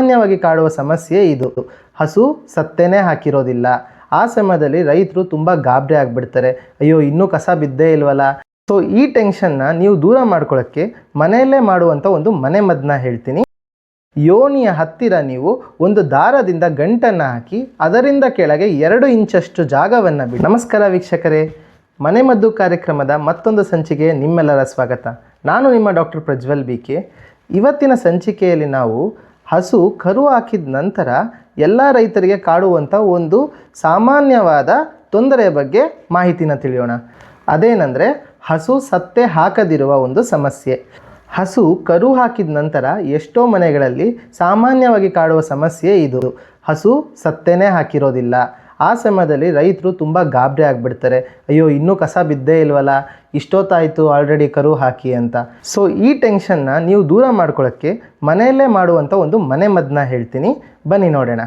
ಸಾಮಾನ್ಯವಾಗಿ ಕಾಡುವ ಸಮಸ್ಯೆ ಇದು. ಹಸು ಸತ್ತೇನೆ ಹಾಕಿರೋದಿಲ್ಲ. ಆ ಸಮಯದಲ್ಲಿ ರೈತರು ತುಂಬ ಗಾಬರಿ ಆಗಿಬಿಡ್ತಾರೆ. ಅಯ್ಯೋ ಇನ್ನೂ ಕಸ ಬಿದ್ದೇ ಇಲ್ವಲ್ಲ. ಸೊ ಈ ಟೆನ್ಷನ್ನ ನೀವು ದೂರ ಮಾಡ್ಕೊಳ್ಳೋಕ್ಕೆ ಮನೆಯಲ್ಲೇ ಮಾಡುವಂಥ ಒಂದು ಮನೆಮದ್ದನ್ನ ಹೇಳ್ತೀನಿ. ಯೋನಿಯ ಹತ್ತಿರ ನೀವು ಒಂದು ದಾರದಿಂದ ಗಂಟನ್ನು ಹಾಕಿ ಅದರಿಂದ ಕೆಳಗೆ 2 ಇಂಚಷ್ಟು ಜಾಗವನ್ನು ಬಿಡಿ. ನಮಸ್ಕಾರ ವೀಕ್ಷಕರೇ, ಮನೆಮದ್ದು ಕಾರ್ಯಕ್ರಮದ ಮತ್ತೊಂದು ಸಂಚಿಕೆಗೆ ನಿಮ್ಮೆಲ್ಲರ ಸ್ವಾಗತ. ನಾನು ನಿಮ್ಮ ಡಾಕ್ಟರ್ ಪ್ರಜ್ವಲ್ BK. ಇವತ್ತಿನ ಸಂಚಿಕೆಯಲ್ಲಿ ನಾವು ಹಸು ಕರು ಹಾಕಿದ ನಂತರ ಎಲ್ಲ ರೈತರಿಗೆ ಕಾಡುವಂಥ ಒಂದು ಸಾಮಾನ್ಯವಾದ ತೊಂದರೆಯ ಬಗ್ಗೆ ಮಾಹಿತಿನ ತಿಳಿಯೋಣ. ಅದೇನೆಂದರೆ ಹಸು ಸತ್ತೆ ಹಾಕದಿರುವ ಒಂದು ಸಮಸ್ಯೆ. ಹಸು ಕರು ಹಾಕಿದ ನಂತರ ಎಷ್ಟೋ ಮನೆಗಳಲ್ಲಿ ಸಾಮಾನ್ಯವಾಗಿ ಕಾಡುವ ಸಮಸ್ಯೆ ಇದು. ಹಸು ಸತ್ತೇನೆ ಹಾಕಿರೋದಿಲ್ಲ. ಆ ಸಮಯದಲ್ಲಿ ರೈತರು ತುಂಬ ಗಾಬರಿ ಆಗಿಬಿಡ್ತಾರೆ. ಅಯ್ಯೋ ಇನ್ನೂ ಕಸ ಬಿದ್ದೇ ಇಲ್ವಲ್ಲ, ಇಷ್ಟೊತ್ತಾಯಿತು ಆಲ್ರೆಡಿ ಕರು ಹಾಕಿ ಅಂತ. ಸೊ ಈ ಟೆನ್ಷನ್ನ ನೀವು ದೂರ ಮಾಡ್ಕೊಳ್ಳೋಕ್ಕೆ ಮನೆಯಲ್ಲೇ ಮಾಡುವಂಥ ಒಂದು ಮನೆಮದ್ದನ್ನ ಹೇಳ್ತೀನಿ, ಬನ್ನಿ ನೋಡೋಣ.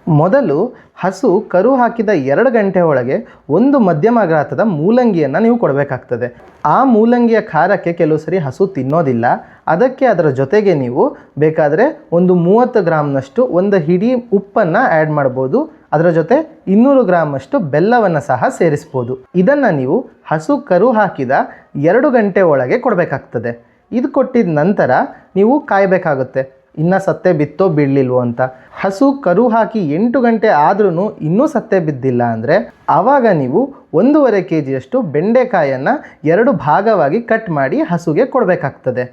ಮೊದಲು ಹಸು ಕರು ಹಾಕಿದ 2 ಗಂಟೆ ಒಳಗೆ ಒಂದು ಮಧ್ಯಮ ಗಾತ್ರದ ಮೂಲಂಗಿಯನ್ನು ನೀವು ಕೊಡಬೇಕಾಗ್ತದೆ. ಆ ಮೂಲಂಗಿಯ ಖಾರಕ್ಕೆ ಕೆಲವು ಸರಿ ಹಸು ತಿನ್ನೋದಿಲ್ಲ. ಅದಕ್ಕೆ ಅದರ ಜೊತೆಗೆ ನೀವು ಬೇಕಾದರೆ ಒಂದು 30 ಗ್ರಾಮ್ನಷ್ಟು ಒಂದು ಹಿಡಿ ಉಪ್ಪನ್ನು ಆ್ಯಡ್ ಮಾಡ್ಬೋದು. ಅದರ ಜೊತೆ 200 ಗ್ರಾಮಷ್ಟು ಬೆಲ್ಲವನ್ನು ಸಹ ಸೇರಿಸ್ಬೋದು. ಇದನ್ನು ನೀವು ಹಸು ಕರು ಹಾಕಿದ 2 ಗಂಟೆ ಒಳಗೆ ಕೊಡಬೇಕಾಗ್ತದೆ. ಇದು ಕೊಟ್ಟಿದ ನಂತರ ನೀವು ಕಾಯಬೇಕಾಗುತ್ತೆ, ಇನ್ನೂ ಸತ್ತೆ ಬಿತ್ತೋ ಬೀಳಲಿಲ್ವೋ ಅಂತ. ಹಸು ಕರು ಹಾಕಿ 8 ಗಂಟೆ ಆದ್ರೂ ಇನ್ನೂ ಸತ್ತೆ ಬಿದ್ದಿಲ್ಲ ಅಂದರೆ ಆವಾಗ ನೀವು 1.5 kg ಬೆಂಡೆಕಾಯನ್ನು 2 ಭಾಗವಾಗಿ ಕಟ್ ಮಾಡಿ ಹಸುಗೆ ಕೊಡಬೇಕಾಗ್ತದೆ.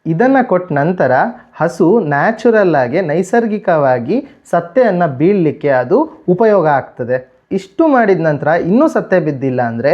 ಇದನ್ನು ಕೊಟ್ಟ ನಂತರ ಹಸು ನ್ಯಾಚುರಲ್ಲಾಗಿ ನೈಸರ್ಗಿಕವಾಗಿ ಸತ್ತೆಯನ್ನು ಬೀಳಲಿಕ್ಕೆ ಅದು ಉಪಯೋಗ ಆಗ್ತದೆ. ಇಷ್ಟು ಮಾಡಿದ ನಂತರ ಇನ್ನೂ ಸತ್ತೆ ಬಿದ್ದಿಲ್ಲ ಅಂದರೆ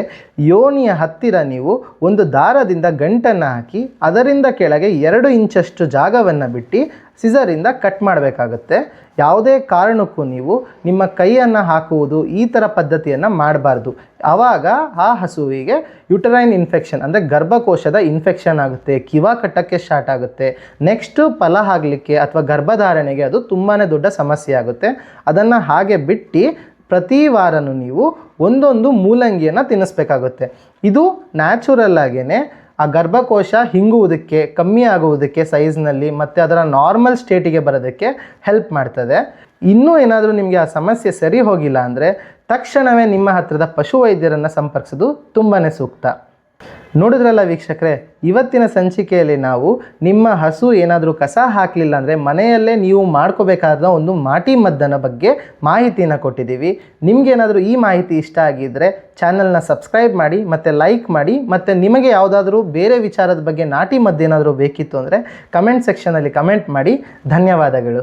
ಯೋನಿಯ ಹತ್ತಿರ ನೀವು ಒಂದು ದಾರದಿಂದ ಗಂಟನ್ನು ಹಾಕಿ ಅದರಿಂದ ಕೆಳಗೆ 2 ಇಂಚಷ್ಟು ಜಾಗವನ್ನು ಬಿಟ್ಟು ಸಿಸರಿಂದ ಕಟ್ ಮಾಡಬೇಕಾಗುತ್ತೆ. ಯಾವುದೇ ಕಾರಣಕ್ಕೂ ನೀವು ನಿಮ್ಮ ಕೈಯನ್ನು ಹಾಕುವುದು ಈ ಥರ ಪದ್ಧತಿಯನ್ನು ಮಾಡಬಾರ್ದು. ಆವಾಗ ಆ ಹಸುವಿಗೆ ಯುಟರೈನ್ ಇನ್ಫೆಕ್ಷನ್ ಅಂದರೆ ಗರ್ಭಕೋಶದ ಇನ್ಫೆಕ್ಷನ್ ಆಗುತ್ತೆ, ಕಿವ ಕಟ್ಟಕ್ಕೆ ಸ್ಟಾರ್ಟ್ ಆಗುತ್ತೆ. ನೆಕ್ಸ್ಟು ಫಲ ಆಗಲಿಕ್ಕೆ ಅಥವಾ ಗರ್ಭಧಾರಣೆಗೆ ಅದು ತುಂಬಾ ದೊಡ್ಡ ಸಮಸ್ಯೆ ಆಗುತ್ತೆ. ಅದನ್ನು ಹಾಗೆ ಬಿಟ್ಟು ಪ್ರತಿ ವಾರನೂ ನೀವು ಒಂದೊಂದು ಮೂಲಂಗಿಯನ್ನು ತಿನ್ನಿಸ್ಬೇಕಾಗುತ್ತೆ. ಇದು ನ್ಯಾಚುರಲ್ಲಾಗೇ ಆ ಗರ್ಭಕೋಶ ಹಿಂಗುವುದಕ್ಕೆ, ಕಮ್ಮಿ ಆಗುವುದಕ್ಕೆ ಸೈಜ್ನಲ್ಲಿ ಮತ್ತು ಅದರ ನಾರ್ಮಲ್ ಸ್ಟೇಟಿಗೆ ಬರೋದಕ್ಕೆ ಹೆಲ್ಪ್ ಮಾಡ್ತದೆ. ಇನ್ನೂ ಏನಾದರೂ ನಿಮಗೆ ಆ ಸಮಸ್ಯೆ ಸರಿ ಹೋಗಿಲ್ಲ ಅಂದರೆ ತಕ್ಷಣವೇ ನಿಮ್ಮ ಹತ್ತಿರದ ಪಶುವೈದ್ಯರನ್ನು ಸಂಪರ್ಕಿಸೋದು ತುಂಬಾ ಸೂಕ್ತ. ನೋಡಿದ್ರಲ್ಲ ವೀಕ್ಷಕರೇ, ಇವತ್ತಿನ ಸಂಚಿಕೆಯಲ್ಲಿ ನಾವು ನಿಮ್ಮ ಹಸು ಏನಾದರೂ ಕಸ ಹಾಕಲಿಲ್ಲ ಅಂದರೆ ಮನೆಯಲ್ಲೇ ನೀವು ಮಾಡ್ಕೋಬೇಕಾದ ಒಂದು ಮಾಟಿ ಮದ್ದನ ಬಗ್ಗೆ ಮಾಹಿತಿನ ಕೊಟ್ಟಿದ್ದೀವಿ. ನಿಮಗೇನಾದರೂ ಈ ಮಾಹಿತಿ ಇಷ್ಟ ಆಗಿದ್ದರೆ ಚಾನಲ್ನ ಸಬ್ಸ್ಕ್ರೈಬ್ ಮಾಡಿ ಮತ್ತು ಲೈಕ್ ಮಾಡಿ. ಮತ್ತು ನಿಮಗೆ ಯಾವುದಾದ್ರೂ ಬೇರೆ ವಿಚಾರದ ಬಗ್ಗೆ ನಾಟಿ ಮದ್ದೇನಾದರೂ ಬೇಕಿತ್ತು ಅಂದರೆ ಕಮೆಂಟ್ ಸೆಕ್ಷನಲ್ಲಿ ಕಮೆಂಟ್ ಮಾಡಿ. ಧನ್ಯವಾದಗಳು.